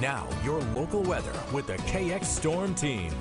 Now, your local weather with the KX Storm Team.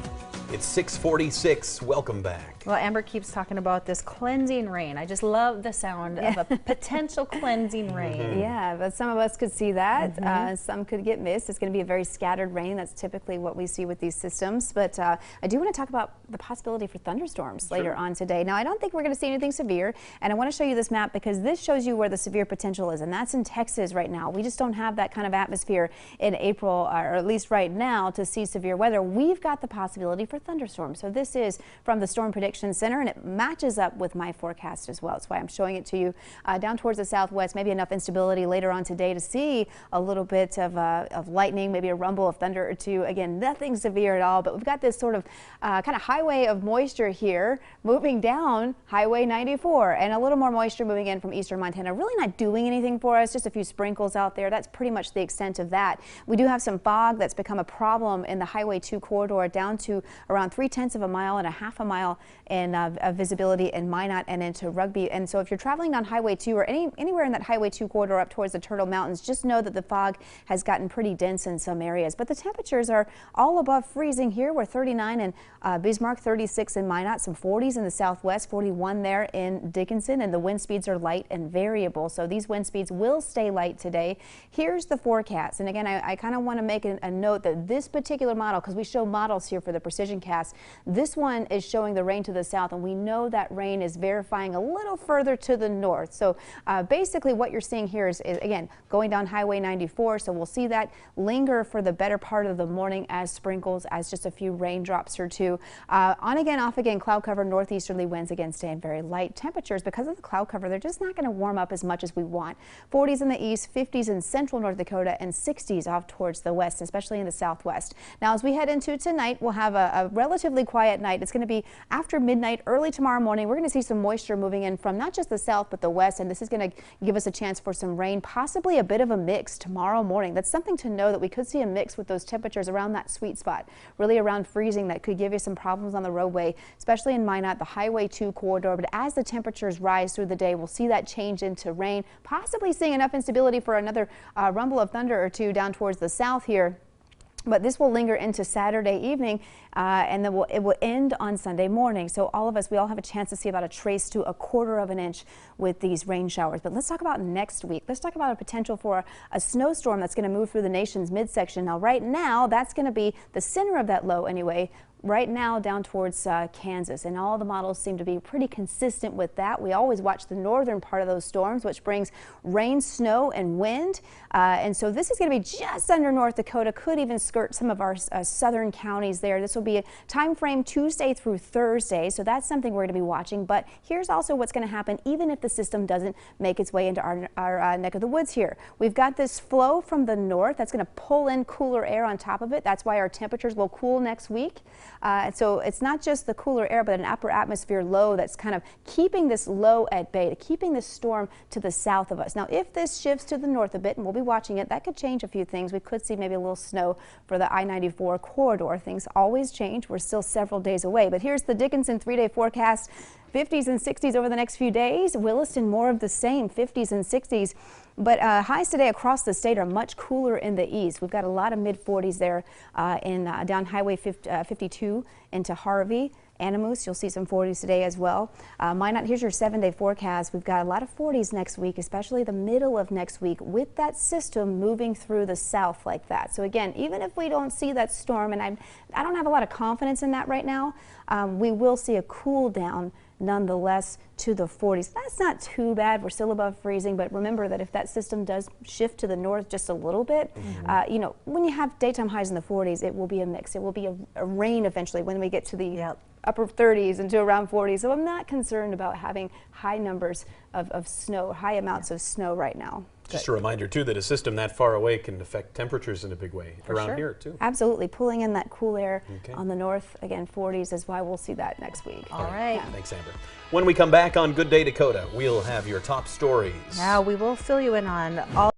It's 6:46. Welcome back. Well, Amber keeps talking about this cleansing rain. I just love the sound of a potential cleansing rain. Yeah, but some of us could see that. Some could get missed. It's going to be a very scattered rain. That's typically what we see with these systems. But I do want to talk about the possibility for thunderstorms later on today. Now, I don't think we're going to see anything severe. And I want to show you this map because this shows you where the severe potential is. And that's in Texas right now. We just don't have that kind of atmosphere in April, or at least right now, to see severe weather. We've got the possibility for thunderstorms. So this is from the Storm Prediction Center, and it matches up with my forecast as well. That's why I'm showing it to you. Down towards the southwest, maybe enough instability later on today to see a little bit of lightning, maybe a rumble of thunder or two. Again, nothing severe at all, but we've got this sort of kind of highway of moisture here moving down Highway 94, and a little more moisture moving in from eastern Montana. Really not doing anything for us, just a few sprinkles out there. That's pretty much the extent of that. We do have some fog that's become a problem in the Highway 2 corridor down to around 3/10 of a mile and a half a mile in visibility in Minot and into Rugby. And so if you're traveling down Highway 2 or anywhere in that Highway 2 corridor up towards the Turtle Mountains, just know that the fog has gotten pretty dense in some areas. But the temperatures are all above freezing here. We're 39 in Bismarck, 36 in Minot, some 40s in the southwest, 41 there in Dickinson, and the wind speeds are light and variable. So these wind speeds will stay light today. Here's the forecast. And again, I kind of want to make a note that this particular model, because we show models here for the precision cast, this one is showing the rain to the south, and we know that rain is verifying a little further to the north. So basically what you're seeing here is again going down Highway 94, so we'll see that linger for the better part of the morning as sprinkles, as just a few raindrops or two. On again, off again, cloud cover, northeasterly winds again staying very light. Temperatures, because of the cloud cover, they're just not going to warm up as much as we want. 40s in the east, 50s in central North Dakota, and 60s off towards the west, especially in the southwest. Now, as we head into tonight, we'll have a relatively quiet night. It's going to be after midnight, early tomorrow morning. We're going to see some moisture moving in from not just the south, but the west, and this is going to give us a chance for some rain, possibly a bit of a mix tomorrow morning. That's something to know, that we could see a mix with those temperatures around that sweet spot, really around freezing. That could give you some problems on the roadway, especially in Minot, the Highway 2 corridor. But as the temperatures rise through the day, we'll see that change into rain, possibly seeing enough instability for another rumble of thunder or two down towards the south here. But this will linger into Saturday evening, and then it will end on Sunday morning. So we all have a chance to see about a trace to a quarter of an inch with these rain showers. But let's talk about next week. Let's talk about a potential for a snowstorm that's going to move through the nation's midsection. Now, right now, that's going to be the center of that low anyway. Right now down towards Kansas, and all the models seem to be pretty consistent with that. We always watch the northern part of those storms, which brings rain, snow, and wind. And so this is going to be just under North Dakota, could even skirt some of our southern counties there. This will be a time frame Tuesday through Thursday, so that's something we're going to be watching. But here's also what's going to happen even if the system doesn't make its way into our neck of the woods here. We've got this flow from the north that's going to pull in cooler air on top of it. That's why our temperatures will cool next week. So it's not just the cooler air, but an upper atmosphere low that's kind of keeping this low at bay, keeping this storm to the south of us. Now, if this shifts to the north a bit, and we'll be watching it, that could change a few things. We could see maybe a little snow for the I-94 corridor. Things always change. We're still several days away. But here's the Dickinson 3-day forecast. 50s and 60s over the next few days. Williston, more of the same, 50s and 60s. But highs today across the state are much cooler in the east. We've got a lot of mid-40s there down Highway 52 into Harvey. Animus, you'll see some 40s today as well. Minot, here's your 7-day forecast. We've got a lot of 40s next week, especially the middle of next week, with that system moving through the south like that. So again, even if we don't see that storm, and I don't have a lot of confidence in that right now, we will see a cool down nonetheless to the 40s. That's not too bad. We're still above freezing, but remember that if that system does shift to the north just a little bit, you know, when you have daytime highs in the 40s, it will be a mix. It will be a rain eventually when we get to the upper 30s into around 40s. So I'm not concerned about having high numbers of snow, high amounts of snow right now. Just a reminder, too, that a system that far away can affect temperatures in a big way around here, too. Absolutely. Pulling in that cool air on the north, again, 40s is why we'll see that next week. All right. Thanks, Amber. When we come back on Good Day Dakota, we'll have your top stories. Now we will fill you in on all